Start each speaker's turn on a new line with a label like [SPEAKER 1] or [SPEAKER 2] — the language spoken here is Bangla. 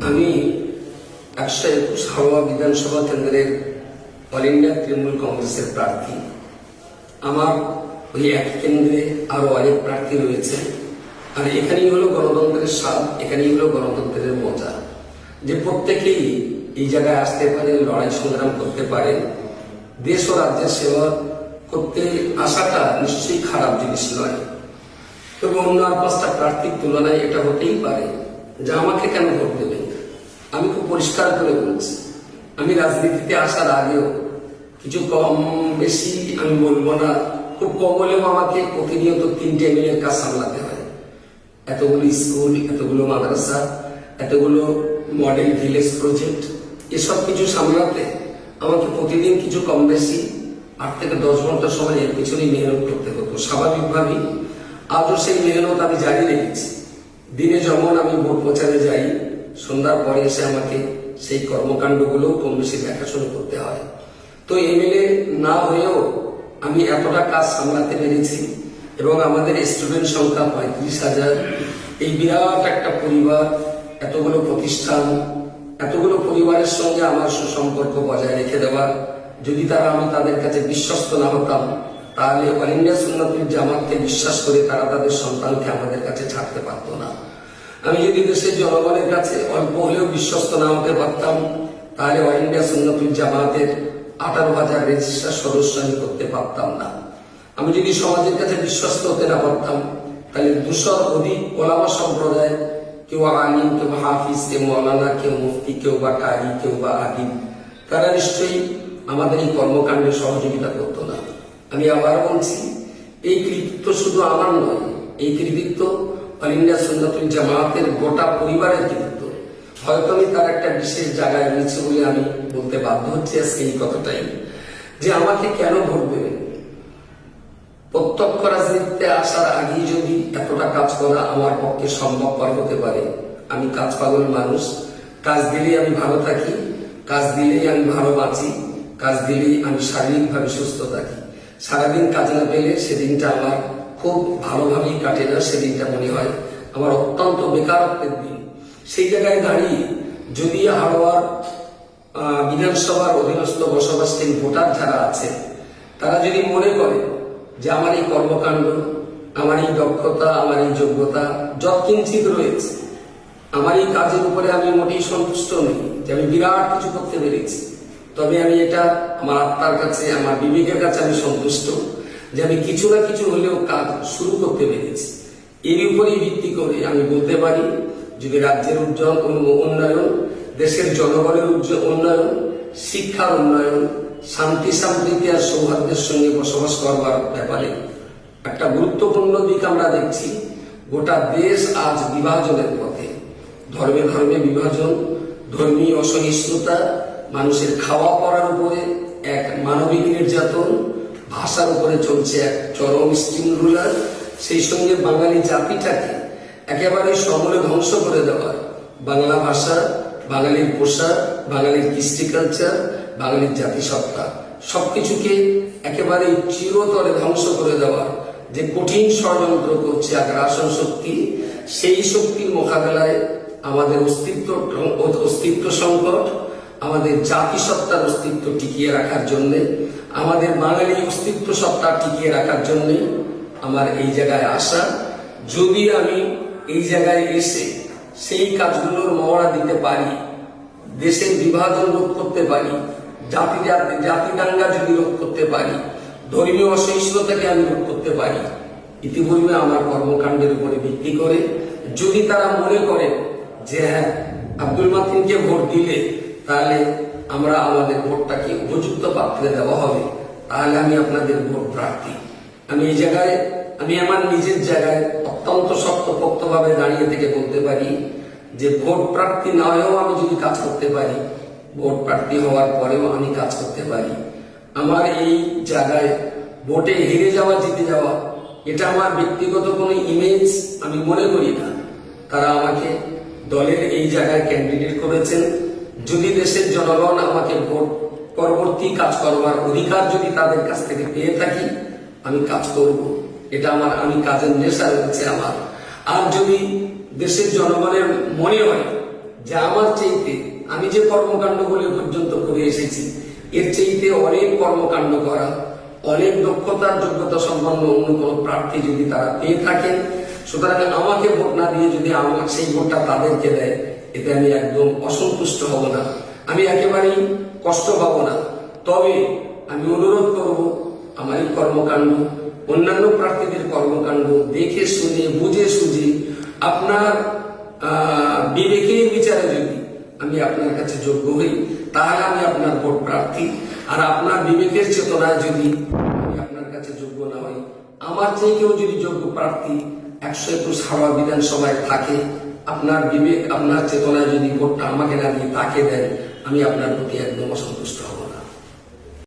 [SPEAKER 1] আমি 121 হাওড়া বিধানসভা কেন্দ্রের অল ইন্ডিয়া তৃণমূল কংগ্রেসের প্রার্থী। আমার ওই এক কেন্দ্রে আরো অনেক প্রার্থী রয়েছে। আর এখানেই হলো গণতন্ত্রের স্বাদ, এখানেই হলো গণতন্ত্রের মজা, যে প্রত্যেকেই এই জায়গায় আসতে পারে, লড়াই সংগ্রাম করতে পারে। দেশ ও রাজ্যের সেবা করতে আসাটা নিশ্চয়ই খারাপ জিনিস নয়। তবে অন্য আর 5টা প্রার্থীর তুলনায় এটা হতেই পারে যে আমাকে কেন ভোট দেবেন। আমি খুব পরিষ্কার করে বলছি, আমি রাজনীতিতে আসার আগেও কিছু কম বেশি আমি বলবো না, খুব কম হলেও আমাকে প্রতিনিয়ত 3টে এমএলএর কাজ সামলাতে হয়। এতগুলো স্কুল, এতগুলো মাদ্রাসা, এতগুলো মডেল ভিলেজ প্রজেক্ট, এসব কিছু সামলাতে আমাকে প্রতিদিন কিছু কম বেশি 8 থেকে 10 ঘন্টা সময় এর পিছনেই মেহনত করতে হতো। স্বাভাবিকভাবেই আজও সেই মেহনত আমি জারি রেখেছি। দিনে যেমন আমি ভোট প্রচারে যাই, সন্ধ্যার পরে এসে আমাকে সেই কর্মকাণ্ডগুলো কম বেশি দেখাশোনা করতে হয়। তো এমএলএ না হয়েও আমি এতটা কাজ সামলাতে পেরেছি এবং আমাদের স্টুডেন্ট সংখ্যা 35,000। এই বিরাট একটা পরিবার, এতগুলো প্রতিষ্ঠান, এতগুলো পরিবারের সঙ্গে আমার সুসম্পর্ক বজায় রেখে দেওয়ার, যদি আমি তাদের কাছে বিশ্বস্ত না হতাম, তাহলে অল ইন্ডিয়া সুন্নাতুল জামাতকে বিশ্বাস করে তারা তাদের সন্তানকে আমাদের কাছে ছাড়তে পারতো না। আমি যদি দেশের জনগণের কাছে অল্প হলেও বিশ্বস্ত না হতে পারতাম, তাহলে অল ইন্ডিয়া সুন্নাতুল জামাতের 18,000 রেজিস্টার সদস্য আমি করতে পারতাম না। আমি যদি সমাজের কাছে বিশ্বস্ত হতে না পারতাম, তাহলে 200 অধিক ওলামা সম্প্রদায়, কেউ আলিম, কেউ হাফিজ, কেউ মৌলানা, কেউ মুফতি, কেউ বা কারি, কেউ বা আদিম, তারা নিশ্চয়ই আমাদের এই কর্মকাণ্ডে সহযোগিতা করতো না। আমি আবার বলছি, এই কৃতিত্ব শুধু আমার নয়, এই কৃতিত্ব অল ইন্ডিয়া সুন্নাতুল জামাতের গোটা পরিবারের কৃতিত্ব। হয়তো আমি তার একটা বিশেষ জায়গায় রয়েছে বলে আমি বলতে বাধ্য হচ্ছি আজকে এই কথাটাই, যে আমাকে কেন ভোট দেবেন। প্রত্যক্ষ রাজনীতিতে আসার আগেই যদি এতটা কাজ করা আমার পক্ষে সম্ভবপর হতে পারে। আমি কাজ পাগল মানুষ, কাজ দিলেই আমি ভালো থাকি, কাজ দিলেই আমি ভালো বাঁচি, কাজ দিলেই আমি শারীরিকভাবে সুস্থ থাকি। সারাদিন কাজ না পেলে সেদিনটা আমার খুব ভালোভাবেই কাটে না, সেদিনটা মনে হয় আমার অত্যন্ত বেকারত্বের দিন। সেই জায়গায় দাঁড়িয়ে যদি হাওড়ার বিধানসভার অধীনস্থ বসবাসকারী ভোটার যারা আছে, তারা যদি মনে করে যে আমার এই কর্মকাণ্ড, আমার এই দক্ষতা, আমার এই যোগ্যতা যৎকিঞ্চিত রয়েছে, আমার এই কাজের উপরে আমি মোটেই সন্তুষ্ট নই যে আমি বিরাট কিছু করতে পেরেছি, তবে আমি এটা আমার আত্মার কাছে, আমার বিবেকের কাছে আমি সন্তুষ্ট যে আমি কিছু না কিছু হলেও কাজ শুরু করতে পেরেছি। এর উপরেই ভিত্তি করে আমি বলতে পারি, যদি রাজ্যের উন্নয়ন, দেশের জনগণের উন্নয়ন, শিক্ষার উন্নয়ন, শান্তি সম্প্রীতি আর সৌহার্দ্যের সঙ্গে বসবাস করবার ব্যাপারে একটা গুরুত্বপূর্ণ দিক আমরা দেখছি। গোটা দেশ আজ বিভাজনের পথে, ধর্মে ধর্মে বিভাজন, ধর্মীয় অসহিষ্ণুতা, মানুষের খাওয়া পড়ার উপরে এক মানবিক নির্যাতন, ভাষার উপরে চলছে এক চরম স্টিম রুলার, সেই সঙ্গে বাঙালি জাতিটাকে একেবারে সমূলে ধ্বংস করে দেওয়া। বাংলা ভাষা, বাঙালির পোশাক, বাঙালির কৃষ্টি কালচার, বাঙালির জাতিসত্তা, সবকিছুকে একেবারে চিরতরে ধ্বংস করে দেওয়ার যে কঠিন ষড়যন্ত্র করছে আগ্রাসন শক্তি, সেই শক্তির মোকাবেলায় আমাদের অস্তিত্ব সংকট, আমাদের জাতিসত্তার অস্তিত্ব টিকিয়ে রাখার জন্য, আমাদের বাঙালি অস্তিত্ব সত্তা টিকিয়ে রাখার জন্য আমার এই জায়গায় আসা। যদি আমি এই জায়গায় এসে সেই কাজগুলোর মহড়া দিতে পারি, দেশের বিভাজন রোধ করতে পারি, জাতি দাঙ্গা যদি রোধ করতে পারি, ধর্মীয় অসহিষ্ণুতাকে আমি রোধ করতে পারি, ইতিপূর্বে আমার কর্মকাণ্ডের উপরে ভিত্তি করে যদি তারা মনে করে যে হ্যাঁ, আব্দুল মাতিনকে ভোট দিলে তাহলে আমরা আমাদের ভোটটাকে উপযুক্ত পাত্রে দেওয়া হবে, তাহলে আমি আপনাদের ভোট প্রার্থী। আমি এই জায়গায়, আমি আমার নিজের জায়গায় অত্যন্ত শক্তপোক্তভাবে দাঁড়িয়ে থেকে বলতে পারি যে ভোট প্রার্থী না হয়েও আমি যদি কাজ করতে পারি, ভোট প্রার্থী হওয়ার পরেও আমি কাজ করতে পারি। আমার এই জায়গায় ভোটে হেরে যাওয়া, জিতে যাওয়া, এটা আমার ব্যক্তিগত কোনো ইমেজ আমি মনে করি না। তারা আমাকে দলের এই জায়গায় ক্যান্ডিডেট করেছেন। যদি দেশের জনগণ আমাকে ভোট পরবর্তী কাজ করবার অধিকার যদি তাদের কাছ থেকে পেয়ে থাকি, আমি কাজ করব। এটা আমি কাজের নেশা রয়েছে আমার। আর যদি দেশের জনগণের মনে হয় যে আমার চাইতে আমি যে কর্মকাণ্ডগুলি পর্যন্ত করে এসেছি এর চাইতে অনেক কর্মকাণ্ড করা, অনেক দক্ষতার যোগ্যতা সম্পন্ন অন্য কোনো প্রার্থী যদি তারা পেয়ে থাকেন, সুতরাং আমাকে ভোট না দিয়ে যদি আমার সেই ভোটটা তাদেরকে দেয়, এতে আমি একদম অসন্তুষ্ট হব না, আমি একেবারেই কষ্ট পাবো না। তবে আমি অনুরোধ করব আমার এই কর্মকাণ্ড অন্যান্য প্রার্থীদের কর্মকাণ্ড দেখে শুনে বুঝে সুঝে আপনার বিবেকের বিচারে যদি আমি আপনার কাছে যোগ্য হই তাহলে আমি আপনার ভোট প্রার্থী। আর আপনার বিবেকের চেতনায় যদি আমি আপনার কাছে যোগ্য না হই, আমার থেকেও যদি যোগ্য প্রার্থী 121 হাওড়া বিধানসভায় থাকে, আপনার বিবেক আপনার চেতনায় যদি ভোটটা আমাকে না দিয়ে তাকে দেন, আমি আপনার প্রতি একদম অসন্তুষ্ট হব।